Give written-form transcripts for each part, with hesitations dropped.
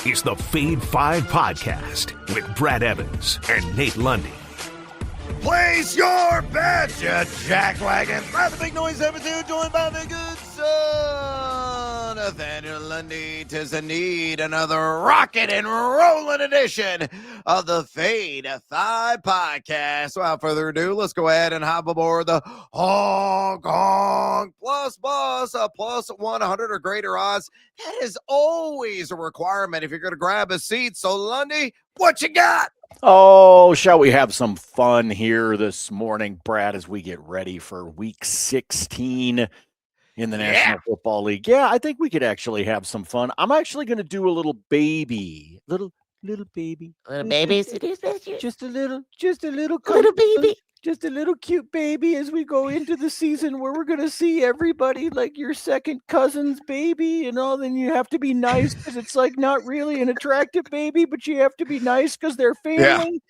is the Fade 5 Podcast with Brad Evans and Nate Lundy. Place your bets, you jackwagons. By the big noise episode, joined by the good son of Daniel Lundy. 'Tis indeed another rocket and rolling edition of the Fade 5 Podcast. Without further ado, let's go ahead and hop aboard the Hong Kong Plus Bus, a plus 100 or greater odds. That is always a requirement if you're going to grab a seat. So, Lundy, what you got? Oh, shall we have some fun here this morning, Brad, as we get ready for week 16 in the National Football League? Yeah, I think we could actually have some fun. I'm actually going to do a little baby. Little baby. Little baby. Just a little Little baby. Just a little cute baby as we go into the season where we're going to see everybody like your second cousin's baby and all. Then you have to be nice because it's like not really an attractive baby, but you have to be nice because they're family.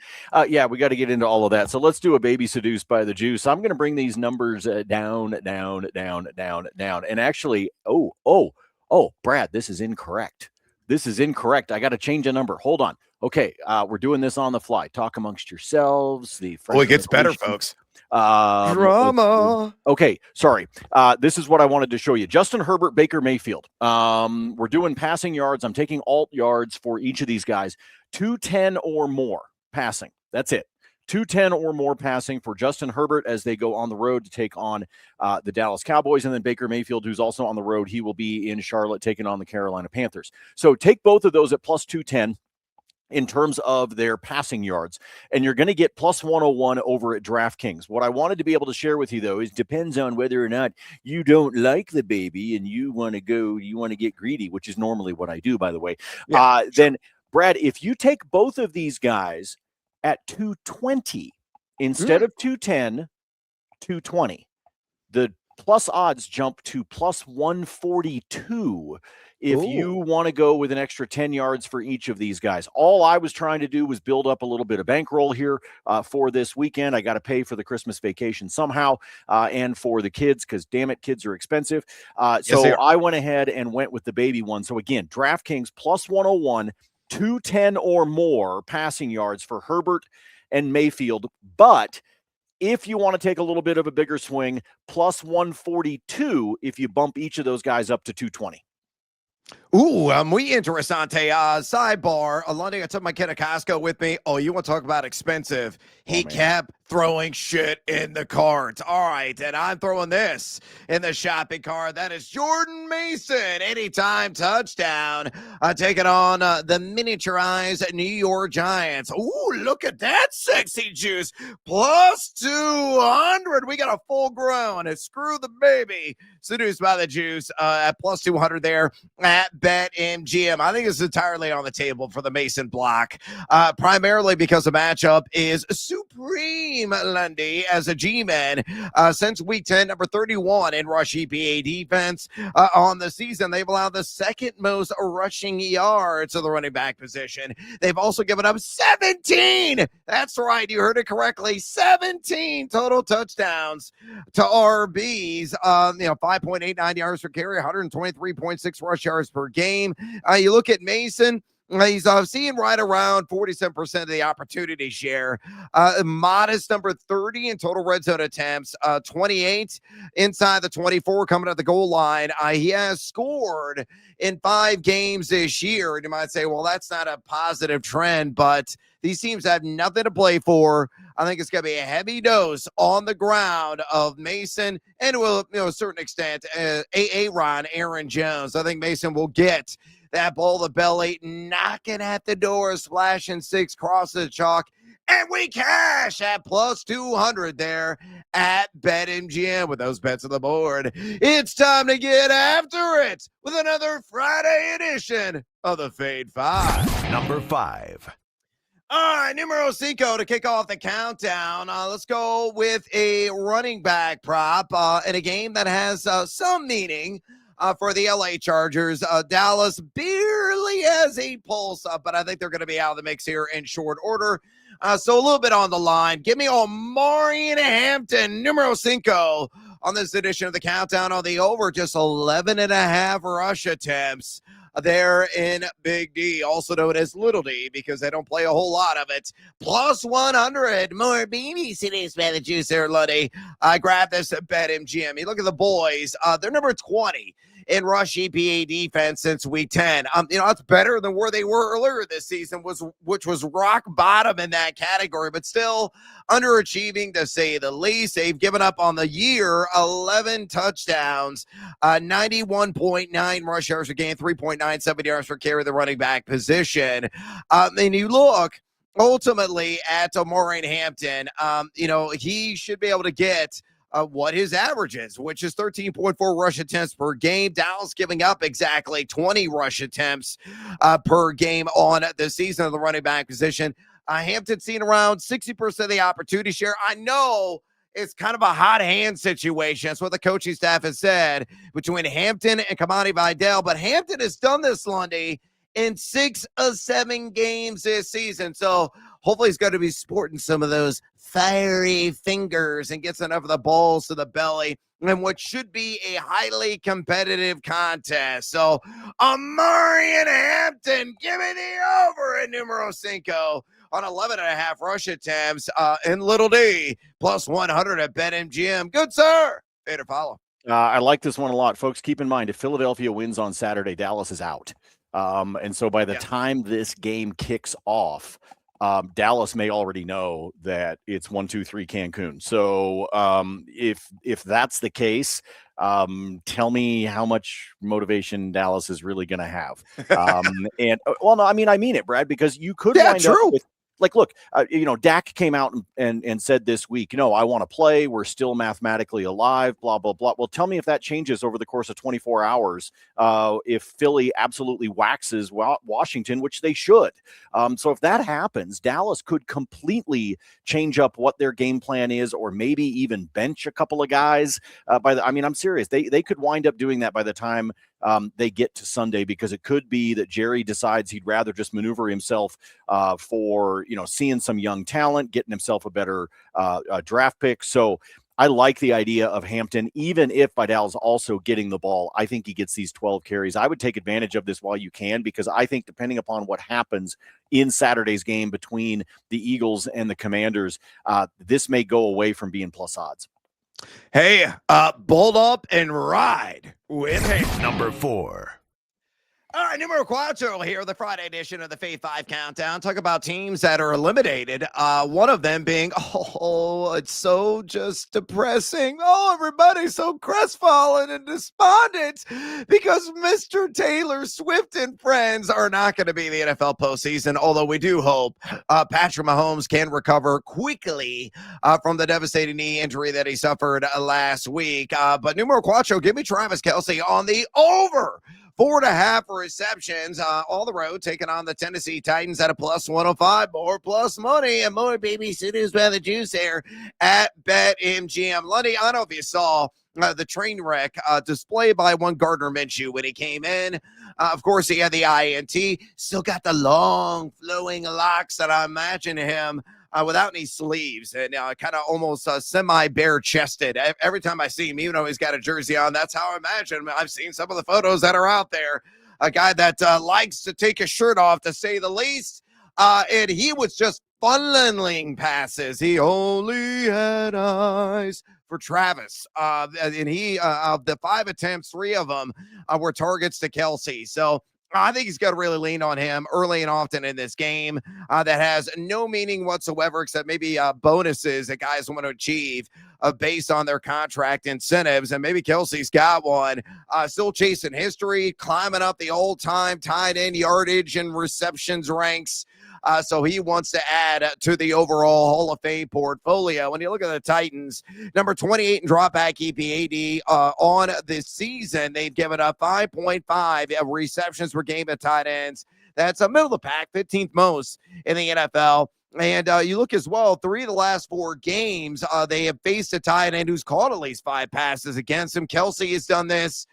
Yeah, we got to get into all of that. So let's do a baby seduced by the juice. I'm going to bring these numbers down. And actually, Brad, this is incorrect. I got to change a number. Hold on. Okay, we're doing this on the fly. Talk amongst yourselves. It gets better, folks. Drama. Okay, sorry. This is what I wanted to show you. Justin Herbert, Baker Mayfield. We're doing passing yards. I'm taking alt yards for each of these guys. 210 or more passing. That's it. 210 or more passing for Justin Herbert as they go on the road to take on the Dallas Cowboys. And then Baker Mayfield, who's also on the road, he will be in Charlotte taking on the Carolina Panthers. So take both of those at plus 210. In terms of their passing yards, and you're going to get plus 101 over at DraftKings. What I wanted to be able to share with you, though, is depends on whether or not you don't like the baby and you want to get greedy, which is normally what I do, by the way. Yeah, sure. Then, Brad, if you take both of these guys at 220 instead of 210, 220, the plus odds jump to plus 142 if you want to go with an extra 10 yards for each of these guys. All I was trying to do was build up a little bit of bankroll here for this weekend. I got to pay for the Christmas vacation somehow and for the kids because, damn it, kids are expensive. So I went ahead and went with the baby one. So, again, DraftKings plus 101, 210 or more passing yards for Herbert and Mayfield. But if you want to take a little bit of a bigger swing, plus 142 if you bump each of those guys up to 220. Ooh, muy interesante. Sidebar, Lundy, I took my kid to Costco with me. Oh, you want to talk about expensive? He kept throwing shit in the cart. All right, and I'm throwing this in the shopping cart. That is Jordan Mason, anytime touchdown, taking on the miniaturized New York Giants. Ooh, look at that sexy juice. Plus 200. We got a full grown and screw the baby. Seduced by the juice at plus 200 there at BetMGM. I think it's entirely on the table for the Mason block, primarily because the matchup is supreme, Lundy, as a G-man. Since week 10, number 31 in rush EPA defense on the season. They've allowed the second most rushing yards to the running back position. They've also given up 17. That's right. You heard it correctly. 17 total touchdowns to RBs. 5.89 yards per carry, 123.6 rush yards per game. You look at Mason, he's seeing right around 47% of the opportunity share. Modest number 30 in total red zone attempts, 28 inside the 24 coming at the goal line. He has scored in 5 games this year. And you might say, well, that's not a positive trend, but these teams have nothing to play for. I think it's going to be a heavy dose on the ground of Mason and, to a certain extent, Aaron Jones. I think Mason will get that ball to the belly, knocking at the door, splashing 6, cross the chalk, and we cash at plus 200 there at BetMGM with those bets on the board. It's time to get after it with another Friday edition of the Fade 5. Number 5. All right, numero 5 to kick off the countdown. Let's go with a running back prop in a game that has some meaning for the LA Chargers. Dallas barely has a pulse, but I think they're going to be out of the mix here in short order. So a little bit on the line. Give me Omari and Hampton, numero 5 on this edition of the countdown on the over, just 11.5 rush attempts. there in Big D, also known as Little D, because they don't play a whole lot of it. Plus 100 more babysitting by the juice there, Lundy. I grabbed this at BetMGM. You look at the boys, they're number 20 in rush EPA defense since week 10. That's better than where they were earlier this season, which was rock bottom in that category, but still underachieving to say the least. They've given up on the year 11 touchdowns, 91.9 rush yards per game, 3.97 yards per carry, the running back position. And you look ultimately at Omarion Hampton, he should be able to get what his average is, which is 13.4 rush attempts per game. Dallas giving up exactly 20 rush attempts per game on the season of the running back position. Hampton seen around 60% of the opportunity share. I know it's kind of a hot hand situation. That's what the coaching staff has said between Hampton and Kamani Vidal. But Hampton has done this, Lundy, in 6 of 7 games this season. So hopefully he's going to be sporting some of those fiery fingers and gets enough of the balls to the belly in what should be a highly competitive contest. So Omarion Hampton, give me the over at numero 5 on 11.5 rush attempts in Little D, plus 100 at BetMGM. Good, sir. Pay to follow. I like this one a lot. Folks, keep in mind, if Philadelphia wins on Saturday, Dallas is out. And so by the time this game kicks off, Dallas may already know that it's 1-2-3 Cancun. So if that's the case, tell me how much motivation Dallas is really going to have. I mean it, Brad, because you could wind up with, look, Dak came out and said this week, I want to play. We're still mathematically alive, blah, blah, blah. Well, tell me if that changes over the course of 24 hours, if Philly absolutely waxes Washington, which they should. So if that happens, Dallas could completely change up what their game plan is, or maybe even bench a couple of guys. I'm serious. They could wind up doing that by the time they get to Sunday, because it could be that Jerry decides he'd rather just maneuver himself for, seeing some young talent, getting himself a better draft pick. So I like the idea of Hampton, even if Vidal's also getting the ball. I think he gets these 12 carries. I would take advantage of this while you can, because I think depending upon what happens in Saturday's game between the Eagles and the Commanders, this may go away from being plus odds. Hey, bolt up and ride with him. Number 4. All right, numero 4 here, the Friday edition of the Fave 5 Countdown. Talk about teams that are eliminated. One of them being, it's so just depressing. Oh, everybody's so crestfallen and despondent because Mr. Taylor Swift and friends are not going to be in the NFL postseason, although we do hope Patrick Mahomes can recover quickly from the devastating knee injury that he suffered last week. But numero 4, give me Travis Kelce on the over. 4.5 receptions, all the road, taking on the Tennessee Titans at a plus 105. More plus money and more babysitters by the juice here at BetMGM. Lundy, I don't know if you saw the train wreck display by one Gardner Minshew when he came in. Of course, he had the INT, still got the long flowing locks that I imagine him without any sleeves, and kind of almost semi-bare chested. Every time I see him, even though he's got a jersey on, that's how I imagine him. I've seen some of the photos that are out there. A guy that likes to take his shirt off, to say the least, and he was just funneling passes. He only had eyes for Travis, and he of the 5 attempts, 3 of them were targets to Kelce. So I think he's got to really lean on him early and often in this game that has no meaning whatsoever, except maybe bonuses that guys want to achieve based on their contract incentives. And maybe Kelce's got one. Still chasing history, climbing up the all-time tight end yardage and receptions ranks. So he wants to add to the overall Hall of Fame portfolio. When you look at the Titans, number 28 in dropback EPAD on this season, they've given up 5.5 receptions per game at tight ends. That's a middle of the pack, 15th most in the NFL. And you look as well, 3 of the last 4 games, they have faced a tight end who's caught at least 5 passes against him. Kelce has done this.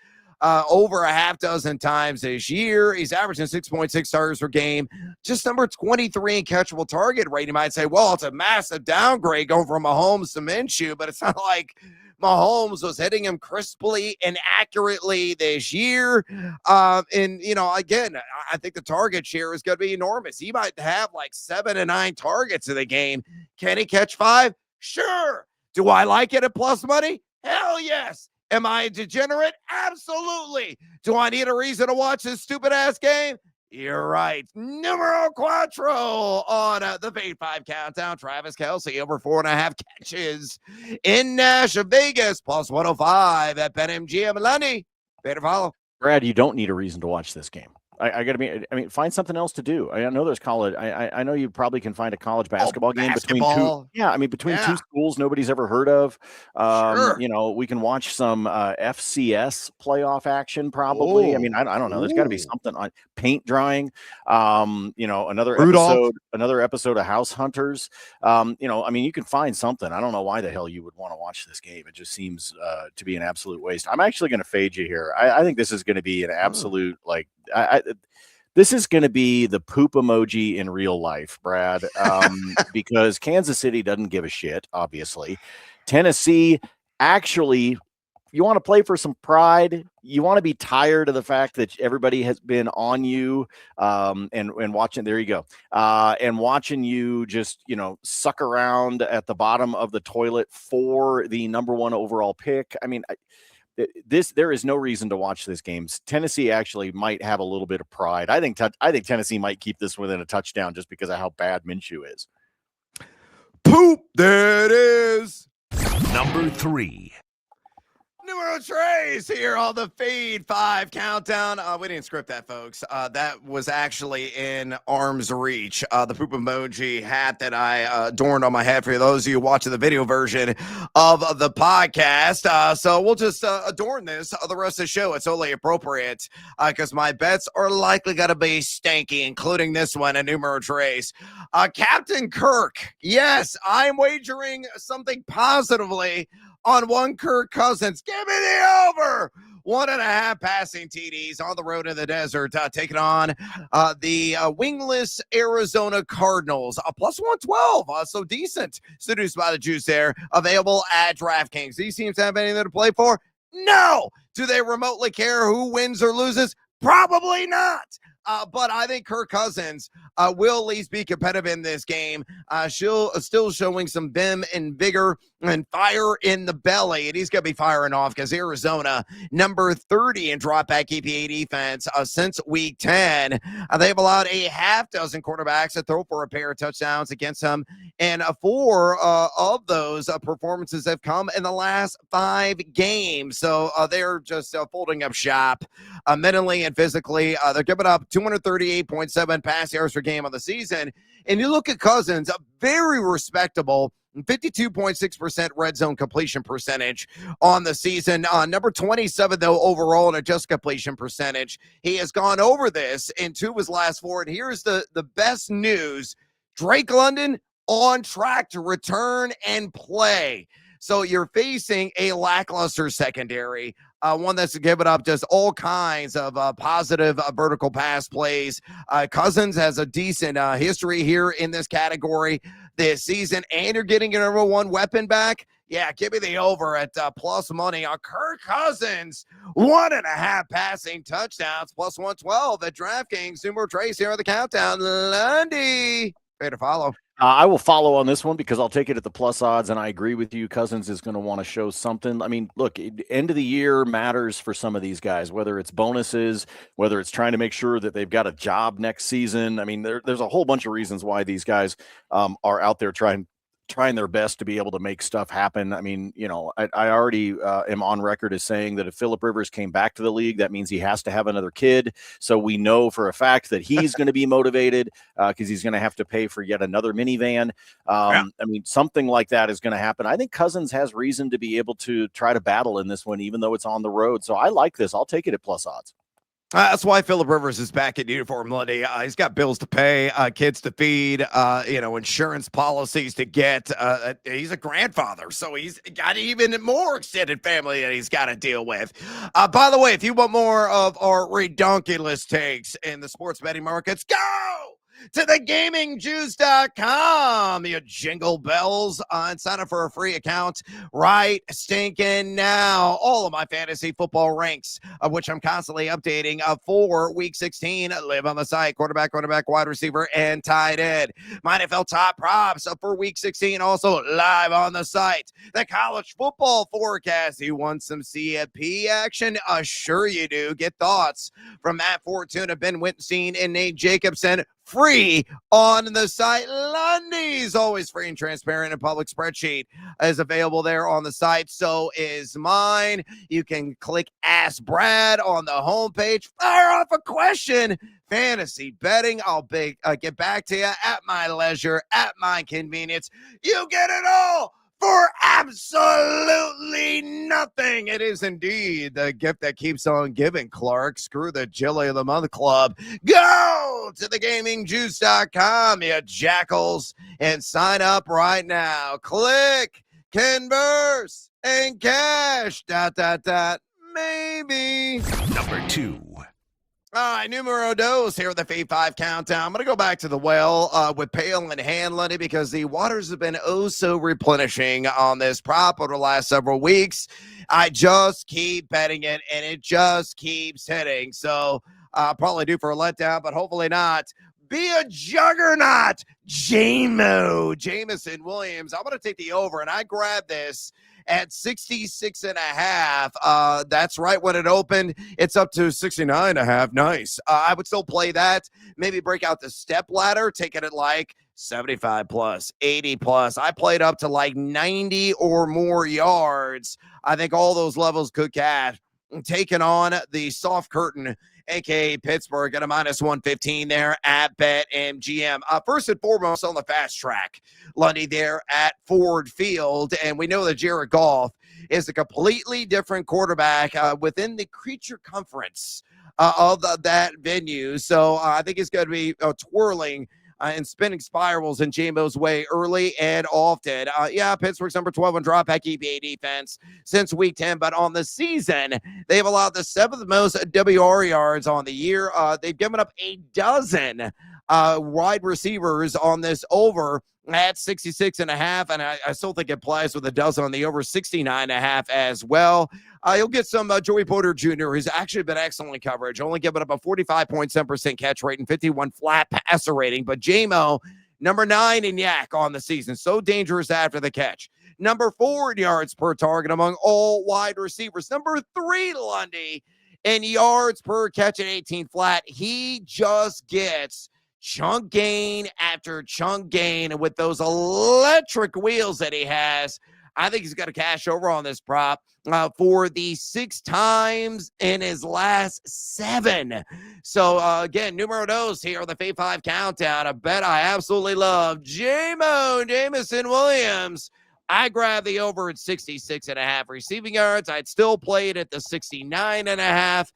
over a half dozen times this year. He's averaging 6.6 targets per game, just number 23 in catchable target rate. You might say, well, it's a massive downgrade going from Mahomes to Minshew, but it's not like Mahomes was hitting him crisply and accurately this year. And, again, I think the target share is going to be enormous. He might have like 7 to 9 targets in the game. Can he catch 5? Sure. Do I like it at plus money? Hell yes. Am I a degenerate? Absolutely. Do I need a reason to watch this stupid ass game? You're right. Numero quattro on the Fade 5 countdown. Travis Kelce over 4.5 catches in Nash of Vegas, plus 105 at BetMGM. Lundy, better follow. Brad, you don't need a reason to watch this game. I got to be. I mean, find something else to do. I know there's college. I know you probably can find a college basketball game between two. Yeah, I mean, between two schools nobody's ever heard of. Sure. We can watch some FCS playoff action. Probably. I mean, I don't know. There's got to be something on paint drying. Another episode of House Hunters. I mean, you can find something. I don't know why the hell you would want to watch this game. It just seems to be an absolute waste. I'm actually going to fade you here. I think this is going to be an absolute this is going to be the poop emoji in real life, Brad, because Kansas City doesn't give a shit, obviously. Tennessee, actually, you want to play for some pride. You want to be tired of the fact that everybody has been on you and watching. There you go. And watching you just, suck around at the bottom of the toilet for the number 1 overall pick. I mean, there is no reason to watch this game. Tennessee actually might have a little bit of pride. I think Tennessee might keep this within a touchdown just because of how bad Minshew is. Poop, there it is. Number 3. Numero Trace here on the Fade 5 countdown. We didn't script that, folks. That was actually in arm's reach. The poop emoji hat that I adorned on my head for those of you watching the video version of the podcast. So we'll just adorn this the rest of the show. It's only appropriate because my bets are likely going to be stanky, including this one, a Numero Trace. Captain Kirk. Yes, I'm wagering something positively on one Kirk Cousins. Give me the over. 1.5 passing TDs on the road in the desert, taking on the wingless Arizona Cardinals. Plus 112, so decent. Seduced by the juice there. Available at DraftKings. These teams have anything to play for? No. Do they remotely care who wins or loses? Probably not. But I think Kirk Cousins will at least be competitive in this game. She'll still showing some vim and vigor and fire in the belly. And he's going to be firing off because Arizona, number 30 in drop-back EPA defense since week 10. They've allowed a half dozen quarterbacks to throw for a pair of touchdowns against them. And 4 of those performances have come in the last 5 games. So they're just folding up shop mentally and physically. They're giving up 238.7 pass yards per game on the season. And you look at Cousins, a very respectable 52.6% red zone completion percentage on the season. Number 27, though, overall in adjusted completion percentage. He has gone over this in 2 of his last 4. And here's the best news. Drake London on track to return and play. So you're facing a lackluster secondary, one that's given up just all kinds of positive vertical pass plays. Cousins has a decent history here in this category this season, and you're getting your number 1 weapon back. Yeah, give me the over at plus money on Kirk Cousins. 1.5 passing touchdowns, plus 112 at DraftKings. Numero Trace here on the countdown. Lundy, way to follow. I will follow on this one because I'll take it at the plus odds, and I agree with you. Cousins is going to want to show something. I mean, look, end of the year matters for some of these guys, whether it's bonuses, whether it's trying to make sure that they've got a job next season. I mean, there's a whole bunch of reasons why these guys are out there trying their best to be able to make stuff happen. I mean, I already am on record as saying that if Phillip Rivers came back to the league, that means he has to have another kid. So we know for a fact that he's going to be motivated because he's going to have to pay for yet another minivan. I mean, something like that is going to happen. I think Cousins has reason to be able to try to battle in this one, even though it's on the road. So I like this. I'll take it at plus odds. That's why Phillip Rivers is back in uniform, Lundy. He's got bills to pay, kids to feed, insurance policies to get. He's a grandfather, so he's got even more extended family that he's got to deal with. By the way, if you want more of our redonkulous takes in the sports betting markets, go to thegamingjuice.com. You jingle bells and sign up for a free account right stinking now. All of my fantasy football ranks, of which I'm constantly updating for week 16, live on the site. Quarterback, wide receiver, and tight end. My NFL top props for week 16 also live on the site. The college football forecast. You want some CFP action? Sure you do. Get thoughts from Matt Fortuna, Ben Wittenstein, and Nate Jacobson. Free on the site. Lundy's always free and transparent. A public spreadsheet is available there on the site. So is mine. You can click Ask Brad on the homepage. Fire off a question. Fantasy betting. I'll get back to you at my leisure, at my convenience. You get it all for absolutely nothing. It is indeed the gift that keeps on giving, Clark. Screw the Jilly of the Month Club. Go to thegamingjuice.com, you jackals, and sign up right now. Click, converse, and cash. ... Maybe. Number 2. All right, numero dos here at the Fave 5 Countdown. I'm going to go back to the well with pail in hand, Lundy, because the waters have been so replenishing on this prop over the last several weeks. I just keep betting it, and it just keeps hitting. So probably due for a letdown, but hopefully not. Be a juggernaut, Jameson Williams. I'm going to take the over, and I grabbed this at 66.5. That's right when it opened. It's up to 69.5. Nice. I would still play that. Maybe break out the step ladder, taking it like 75 plus, 80 plus. I played up to like 90 or more yards. I think all those levels could cash. Taking on the soft curtain, a.k.a. Pittsburgh, at a -115 there at BetMGM. First and foremost on the fast track, Lundy, there at Ford Field. And we know that Jared Goff is a completely different quarterback within the creature conference of that venue. So I think it's going to be twirling and spinning spirals in Jamo's way early and often. Pittsburgh's number 12 on drop back EPA defense since week 10, but on the season, they've allowed the 7th most WR yards on the year. They've given up a dozen wide receivers on this over at 66.5, and I still think it applies with a dozen on the over 69.5 as well. You'll get some Joey Porter Jr., who's actually been excellent in coverage, only giving up a 45.7% catch rate and 51 flat passer rating. But Jamo, number 9 in yak on the season, so dangerous after the catch. Number 4 in yards per target among all wide receivers. Number 3, Lundy, in yards per catch at 18 flat. He just gets chunk gain after chunk gain, and with those electric wheels that he has, I think he's got to cash over on this prop for the 6 times in his last 7. So, again, numero dos here on the Fave 5 Countdown. A bet I absolutely love. Jameson Williams. I grabbed the over at 66.5 receiving yards. I'd still play it at the 69.5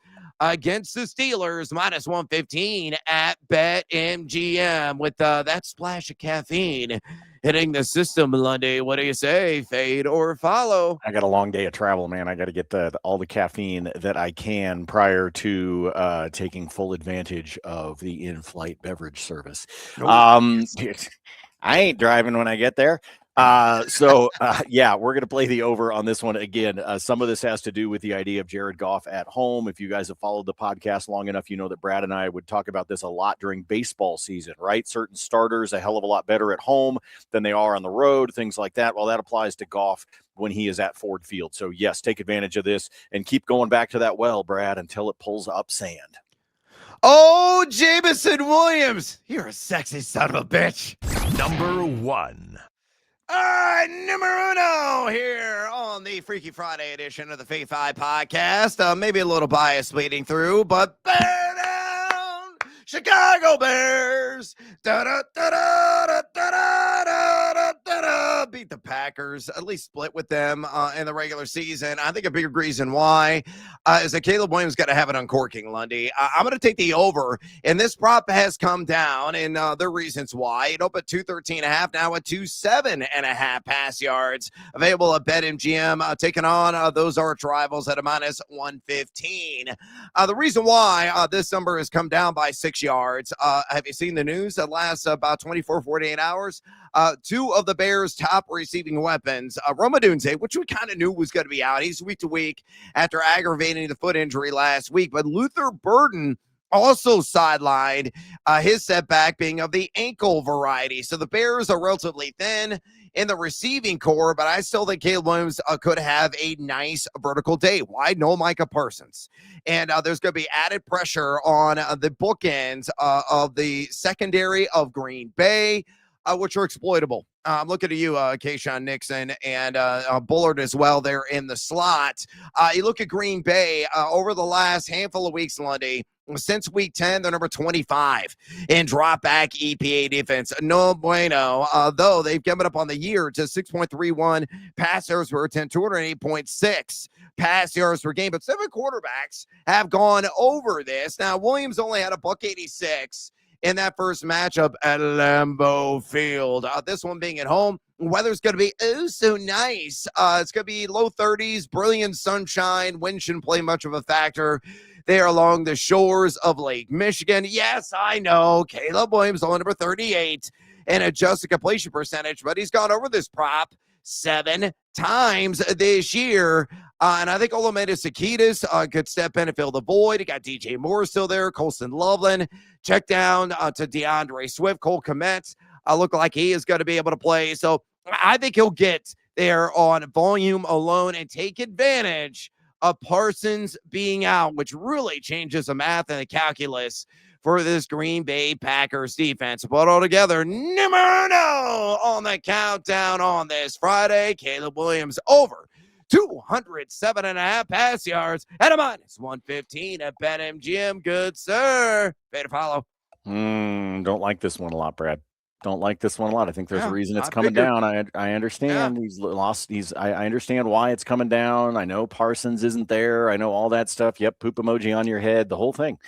against the Steelers, -115 at BetMGM with that splash of caffeine hitting the system, Lundy. What do you say? Fade or follow? I got a long day of travel, man. I got to get all the caffeine that I can prior to taking full advantage of the in-flight beverage service. I ain't driving when I get there. We're going to play the over on this one again. Some of this has to do with the idea of Jared Goff at home. If you guys have followed the podcast long enough, you know that Brad and I would talk about this a lot during baseball season, right? Certain starters a hell of a lot better at home than they are on the road, things like that. Well, that applies to Goff when he is at Ford Field. So yes, take advantage of this and keep going back to that well, Brad, until it pulls up sand. Oh, Jameson Williams, you're a sexy son of a bitch. Number 1. All right, numero uno here on the Freaky Friday edition of the Fave 5 podcast. Maybe a little bias bleeding through, but bear down, Chicago Bears. Da-da-da-da-da-da-da-da-da-da. beat the Packers, at least split with them in the regular season. I think a big reason why is that Caleb Williams got to have an uncorking, Lundy. I'm going to take the over, and this prop has come down, and there are reasons why. It opened 213.5, now at 207.5 pass yards. Available at BetMGM, taking on those arch rivals at a minus 115. The reason why this number has come down by 6 yards, have you seen the news that lasts about 24, 48 hours? Two of the Bears' top receiving weapons, Roma Dunze, which we kind of knew was going to be out. He's week to week after aggravating the foot injury last week. But Luther Burden also sidelined, his setback being of the ankle variety. So the Bears are relatively thin in the receiving core, but I still think Caleb Williams could have a nice vertical day. Why? No Micah Parsons. And there's going to be added pressure on the bookends of the secondary of Green Bay, which are exploitable. I'm looking at you, Kayshawn Nixon, and Bullard as well there in the slot. You look at Green Bay over the last handful of weeks, Lundy. Since week 10, they're number 25 in drop back EPA defense. No bueno. Though they've given up on the year to 6.31 pass yards per attempt, 208.6 pass yards per game. But 7 quarterbacks have gone over this. Now, Williams only had a $186 in that first matchup at Lambeau Field. This one being at home, weather's going to be so nice. It's going to be low 30s, brilliant sunshine. Wind shouldn't play much of a factor. They are along the shores of Lake Michigan. Yes, I know. Caleb Williams on number 38 and adjusted completion percentage, but he's gone over this prop 7 times this year. And I think Olamide Sakitis could step in and fill the void. You got DJ Moore still there. Colston Loveland. Check down to DeAndre Swift. Cole Kmet look like he is going to be able to play. So I think he'll get there on volume alone and take advantage of Parsons being out, which really changes the math and the calculus for this Green Bay Packers defense. But altogether, numero on the countdown on this Friday. Caleb Williams over 207.5 pass yards at a minus 115 at BetMGM. Good, sir. Pay to follow. Don't like this one a lot, Brad. Don't like this one a lot. I think there's a reason it's coming down. I understand he's lost. I understand why it's coming down. I know Parsons isn't there. I know all that stuff. Yep, poop emoji on your head, the whole thing.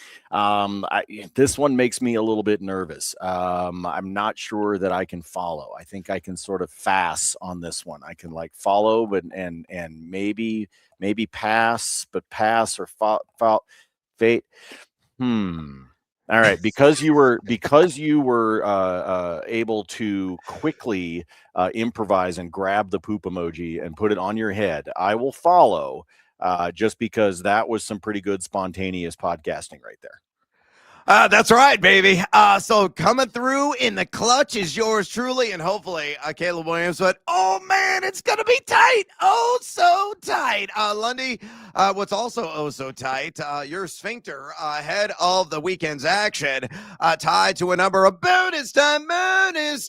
This one makes me a little bit nervous. I'm not sure that I can follow. I think I can sort of fast on this one. I can like follow, but and maybe pass, but pass or fate. All right, because you were able to quickly improvise and grab the poop emoji and put it on your head, I will follow just because that was some pretty good spontaneous podcasting right there. That's right, baby. So coming through in the clutch is yours truly, and hopefully Caleb Williams. But oh man, it's gonna be tight. Oh, so tight. Lundy, what's also oh so tight? Your sphincter ahead of the weekend's action, tied to a number of bonus time bets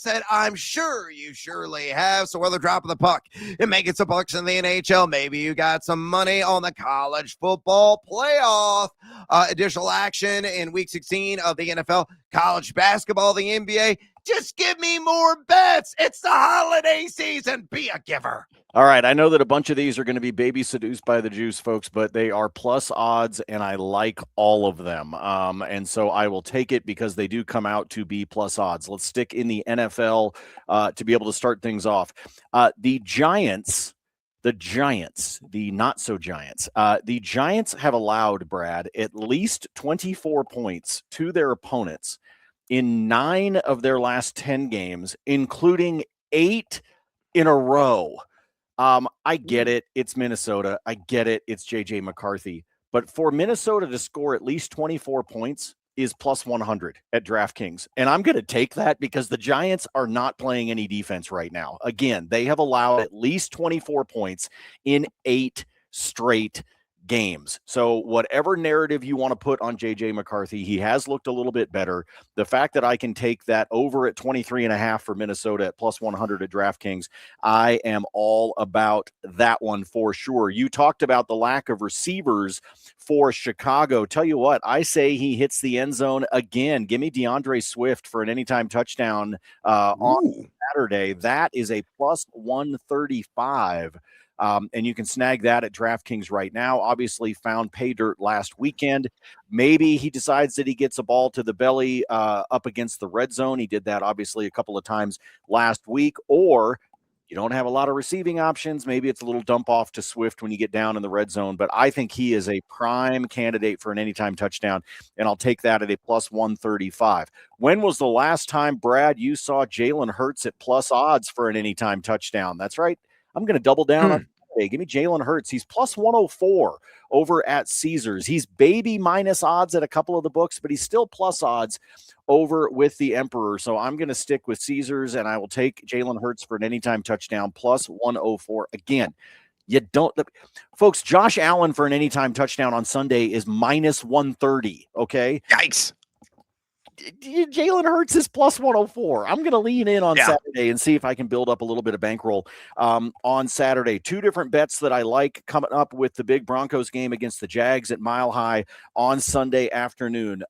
that I'm sure you surely have. So whether dropping the puck and making some bucks in the NHL, maybe you got some money on the college football playoff. Additional action in week 16 of the NFL, college basketball, the NBA. Just give me more bets. It's the holiday season. Be a giver. All right. I know that a bunch of these are going to be baby seduced by the juice, folks, but they are plus odds, and I like all of them. And so I will take it because they do come out to be plus odds. Let's stick in the NFL to be able to start things off. The Giants, the not so Giants. The Giants have allowed, Brad, at least 24 points to their opponents in 9 of their last 10 games, including 8 in a row. I get it. It's Minnesota. I get it. It's JJ McCarthy. But for Minnesota to score at least 24 points is plus 100 at DraftKings. And I'm going to take that because the Giants are not playing any defense right now. Again, they have allowed at least 24 points in 8 straight games. So whatever narrative you want to put on JJ McCarthy, he has looked a little bit better. The fact that I can take that over at 23.5 for Minnesota at plus 100 at DraftKings, I am all about that one for sure. You talked about the lack of receivers for Chicago. Tell you what, I say he hits the end zone again. Give me DeAndre Swift for an anytime touchdown on Saturday. That is a plus 135. And you can snag that at DraftKings right now. Obviously found pay dirt last weekend. Maybe he decides that he gets a ball to the belly up against the red zone. He did that obviously a couple of times last week. Or you don't have a lot of receiving options. Maybe it's a little dump off to Swift when you get down in the red zone. But I think he is a prime candidate for an anytime touchdown, and I'll take that at a plus 135. When was the last time, Brad, you saw Jalen Hurts at plus odds for an anytime touchdown? That's right. I'm going to double down on Saturday. Give me Jalen Hurts. He's plus 104 over at Caesars. He's baby minus odds at a couple of the books, but he's still plus odds over with the Emperor. So I'm going to stick with Caesars, and I will take Jalen Hurts for an anytime touchdown plus 104. Again, you don't, folks, Josh Allen for an anytime touchdown on Sunday is minus 130. Okay. Yikes. Jalen Hurts is plus 104. I'm going to lean in on Saturday and see if I can build up a little bit of bankroll on Saturday. Two different bets that I like coming up with the big Broncos game against the Jags at Mile High on Sunday afternoon.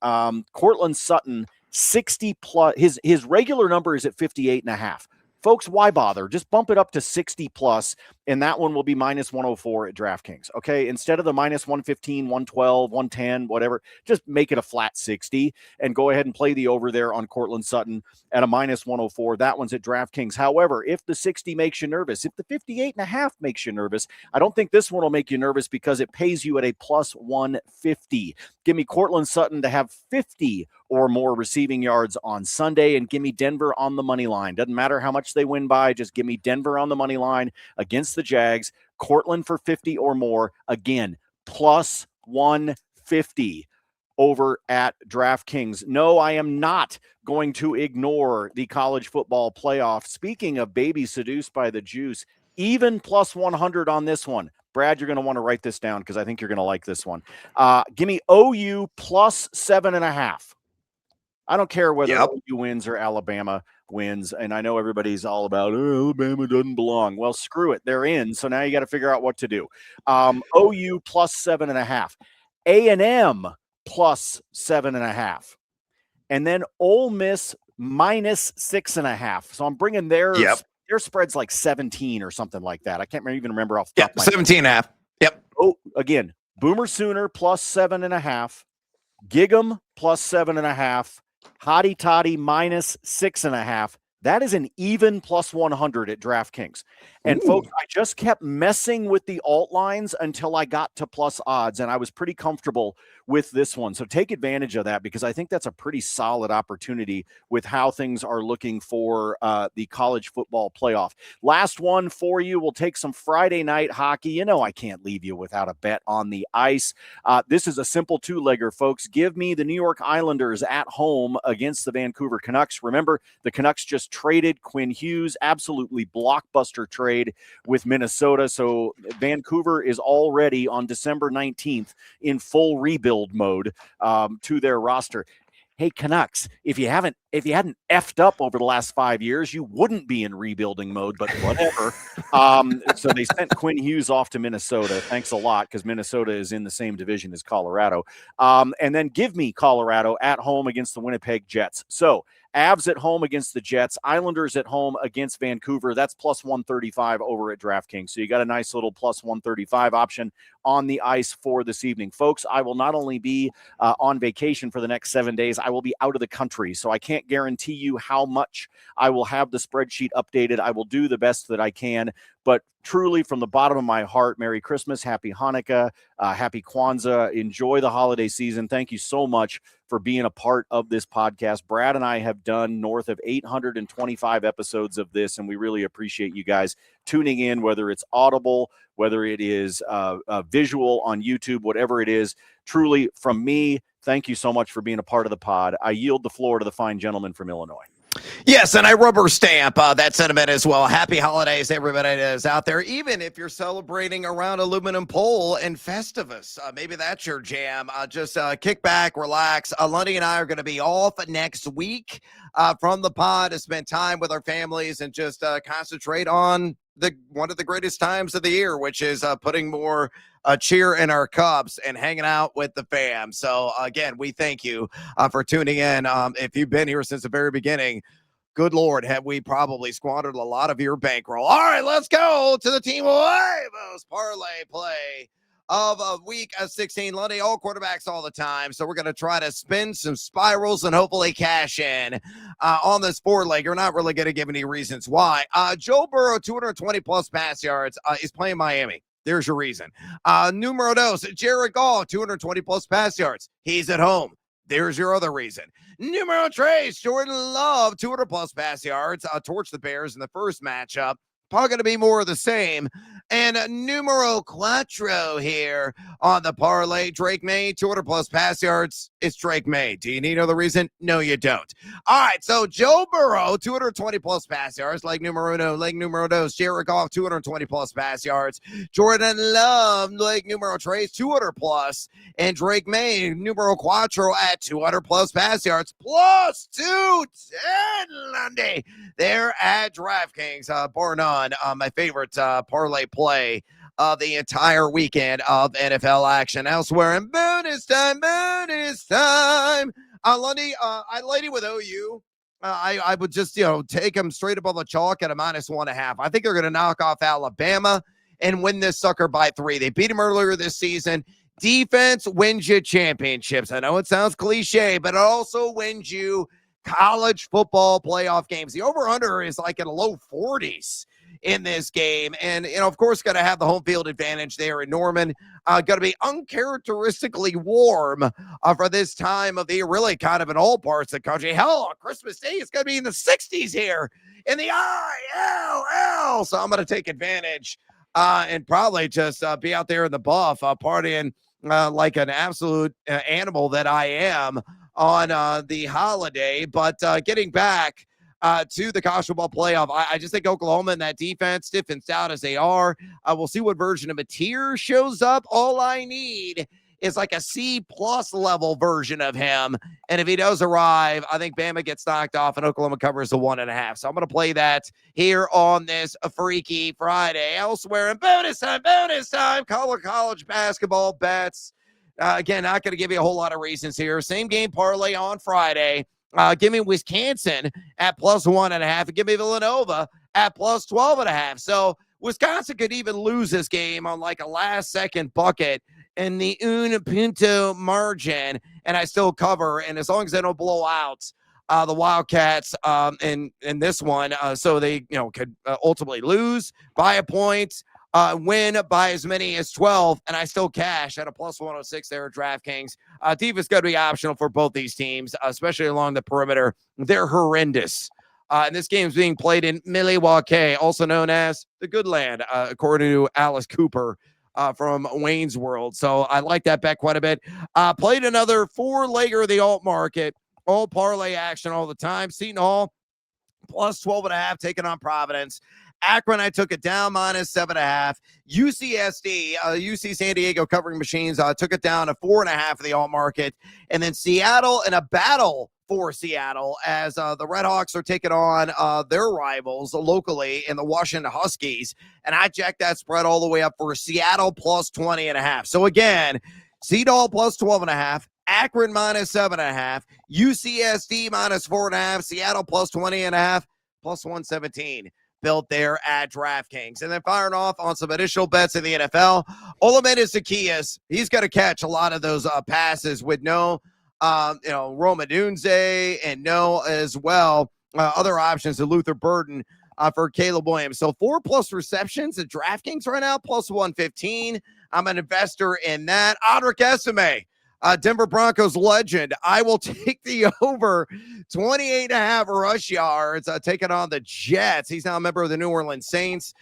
Cortland Sutton, 60 plus. His regular number is at 58.5. Folks, why bother? Just bump it up to 60 plus, and that one will be minus 104 at DraftKings. Okay, instead of the minus 115, 112, 110, whatever, just make it a flat 60 and go ahead and play the over there on Cortland Sutton at a minus 104. That one's at DraftKings. However, if the 60 makes you nervous, if the 58.5 makes you nervous, I don't think this one will make you nervous because it pays you at a plus 150. Give me Cortland Sutton to have 50 or more receiving yards on Sunday, and give me Denver on the money line. Doesn't matter how much they win by, just give me Denver on the money line against the Jags. Cortland for 50 or more, again, plus 150 over at DraftKings. No, I am not going to ignore the college football playoff. Speaking of baby seduced by the juice, even plus 100 on this one. Brad, you're going to want to write this down because I think you're going to like this one. Give me OU plus 7.5. I don't care whether OU wins or Alabama wins, and I know everybody's all about Alabama doesn't belong. Well, screw it. They're in, so now you got to figure out what to do. OU plus 7.5. A&M plus 7.5. And then Ole Miss minus 6.5. So I'm bringing their spread's like 17 or something like that. I can't even remember off the top of my head. 17.5. Yep. Oh, again, Boomer Sooner plus 7.5. Gig'em plus 7.5. Hottie Toddy minus 6.5. That is an even plus 100 at DraftKings. And folks, I just kept messing with the alt lines until I got to plus odds, and I was pretty comfortable with this one. So take advantage of that because I think that's a pretty solid opportunity with how things are looking for the college football playoff. Last one for you. We'll take some Friday night hockey. You know I can't leave you without a bet on the ice. This is a simple two-legger, folks. Give me the New York Islanders at home against the Vancouver Canucks. Remember, the Canucks just traded Quinn Hughes, absolutely blockbuster trade with Minnesota. So Vancouver is already on December 19th in full rebuild mode to their roster. Hey, Canucks, if you hadn't effed up over the last 5 years, you wouldn't be in rebuilding mode, but whatever. So they sent Quinn Hughes off to Minnesota. Thanks a lot, because Minnesota is in the same division as Colorado. And then give me Colorado at home against the Winnipeg Jets. So Avs at home against the Jets, Islanders at home against Vancouver. That's plus 135 over at DraftKings. So you got a nice little plus 135 option on the ice for this evening. Folks, I will not only be on vacation for the next 7 days, I will be out of the country. So I can't guarantee you how much I will have the spreadsheet updated. I will do the best that I can. But truly, from the bottom of my heart, Merry Christmas, Happy Hanukkah, Happy Kwanzaa. Enjoy the holiday season. Thank you so much for being a part of this podcast. Brad and I have done north of 825 episodes of this, and we really appreciate you guys tuning in, whether it's audible, whether it is visual on YouTube, whatever it is. Truly, from me, thank you so much for being a part of the pod. I yield the floor to the fine gentleman from Illinois. Yes, and I rubber stamp that sentiment as well. Happy holidays, everybody that is out there. Even if you're celebrating around aluminum pole and Festivus, maybe that's your jam. Just kick back, relax. Lundy and I are going to be off next week from the pod to spend time with our families and just concentrate on one of the greatest times of the year, which is putting more cheer in our cups and hanging out with the fam. So again, we thank you for tuning in. If you've been here since the very beginning, good Lord, have we probably squandered a lot of your bankroll. All right, let's go to the Team Huevos parlay play of week 16. Lundy, all quarterbacks all the time. So we're going to try to spin some spirals and hopefully cash in on this four-legger. Not really going to give any reasons why. Joe Burrow, 220-plus pass yards, is playing Miami. There's your reason. Numero dos, Jared Goff, 220-plus pass yards. He's at home. There's your other reason. Numero tres, Jordan Love, 200-plus pass yards, torched the Bears in the first matchup. Probably going to be more of the same. And numero cuatro here on the parlay. Drake May, 200-plus pass yards. It's Drake May. Do you need another reason? No, you don't. All right, so Joe Burrow, 220-plus pass yards. Leg numero dos. Jared Goff, 220-plus pass yards. Jordan Love, leg numero tres, 200-plus. And Drake May, numero cuatro at 200-plus pass yards. Plus 210, Lundy. They're at DraftKings, bar none. My favorite parlay play of the entire weekend of NFL action. Elsewhere in bonus time. Lundy, I lady with OU. I would just, take them straight up on the chalk at a -1.5. I think they're going to knock off Alabama and win this sucker by 3. They beat them earlier this season. Defense wins you championships. I know it sounds cliche, but it also wins you college football playoff games. The over-under is like in the low 40s in this game. And, of course, going to have the home field advantage there in Norman. Going to be uncharacteristically warm for this time of the year, really kind of in all parts of the country. Hell, on Christmas Day, it's going to be in the 60s here in the ILL. So I'm going to take advantage and probably just be out there in the buff, partying like an absolute animal that I am on the holiday. But getting back to the college football playoff, I just think Oklahoma and that defense, stiff and stout as they are, we'll see what version of Mateer shows up. All I need is like a C-plus level version of him. And if he does arrive, I think Bama gets knocked off and Oklahoma covers the 1.5. So I'm going to play that here on this Freaky Friday. Elsewhere in bonus time, college basketball bets. Again, not going to give you a whole lot of reasons here. Same game parlay on Friday. Give me Wisconsin at +1.5 and give me Villanova at +12.5. So Wisconsin could even lose this game on like a last-second bucket in the un punto margin, and I still cover. And as long as they don't blow out the Wildcats in this one, so they could ultimately lose by a point, win by as many as 12, and I still cash at a +106 there at DraftKings. Defense going to be optional for both these teams, especially along the perimeter. They're horrendous. And this game is being played in Milwaukee, also known as the Good Land, according to Alice Cooper from Wayne's World. So I like that bet quite a bit. Played another four-legger of the alt market, all parlay action all the time. Seton Hall +12.5, taking on Providence. Akron, I took it down -7.5. UCSD, UC San Diego covering machines, took it down to 4.5 of the alt market. And then Seattle in a battle for Seattle as the Redhawks are taking on their rivals locally in the Washington Huskies. And I jacked that spread all the way up for Seattle +20.5. So again, Seton Hall +12.5. Akron -7.5, UCSD -4.5, Seattle +20.5, +117 built there at DraftKings. And then firing off on some additional bets in the NFL, Olamide Zaccheaus, he's going to catch a lot of those passes with no, Roma Dunze and no as well other options to Luther Burden for Caleb Williams. So 4+ receptions at DraftKings right now, +115. I'm an investor in that. Audric Esime, Denver Broncos legend. I will take the over 28.5 rush yards, taking on the Jets. He's now a member of the New Orleans Saints.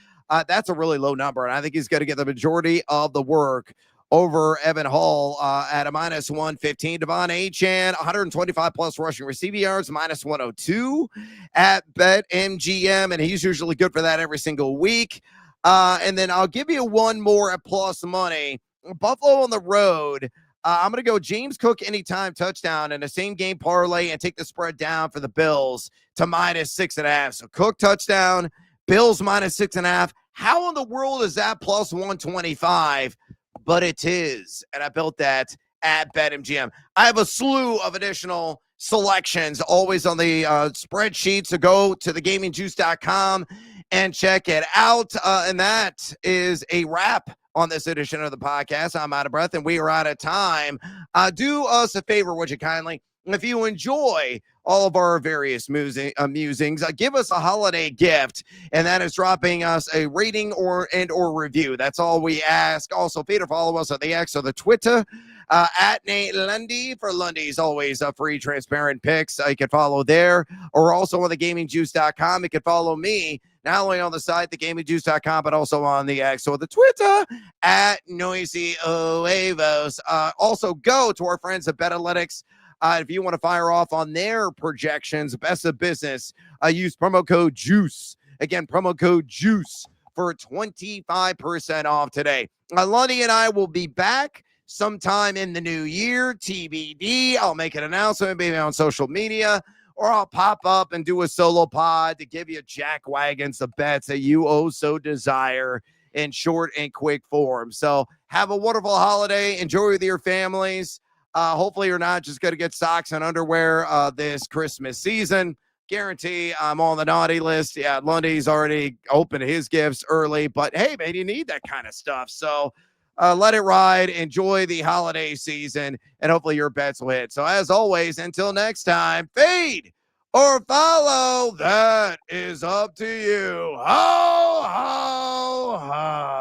That's a really low number, and I think he's going to get the majority of the work over Evan Hall at a minus 115. Devon Achane, 125 plus rushing receiving yards, minus 102 at BetMGM, and he's usually good for that every single week. And then I'll give you one more at plus money. Buffalo on the road. I'm going to go James Cook anytime touchdown in a same game parlay and take the spread down for the Bills to minus 6.5. So Cook touchdown, Bills minus 6.5. How in the world is that plus 125? But it is. And I built that at BetMGM. I have a slew of additional selections always on the spreadsheet. So go to thegamingjuice.com and check it out. And that is a wrap on this edition of the podcast. I'm out of breath and we are out of time. Do us a favor, would you kindly? If you enjoy all of our various musings, give us a holiday gift, and that is dropping us a rating or review. That's all we ask. Also, feed or follow us on the X or the Twitter at Nate Lundy for Lundy's always free, transparent picks. You can follow there, or also on thegamingjuice.com. You can follow me not only on the site, thegamingjuice.com, but also on the X or the Twitter at Noisy Huevos. Also, go to our friends at Betalytics. If you want to fire off on their projections, best of business, use promo code JUICE. Again, promo code JUICE for 25% off today. Lundy and I will be back sometime in the new year, TBD. I'll make an announcement maybe on social media, or I'll pop up and do a solo pod to give you jack wagons, the bets that you so desire in short and quick form. So have a wonderful holiday. Enjoy with your families. Hopefully you're not just going to get socks and underwear this Christmas season. Guarantee I'm on the naughty list. Yeah, Lundy's already opened his gifts early, but hey, man, you need that kind of stuff. So let it ride. Enjoy the holiday season, and hopefully your bets will hit. So as always, until next time, fade or follow. That is up to you. Ho, ho, ho.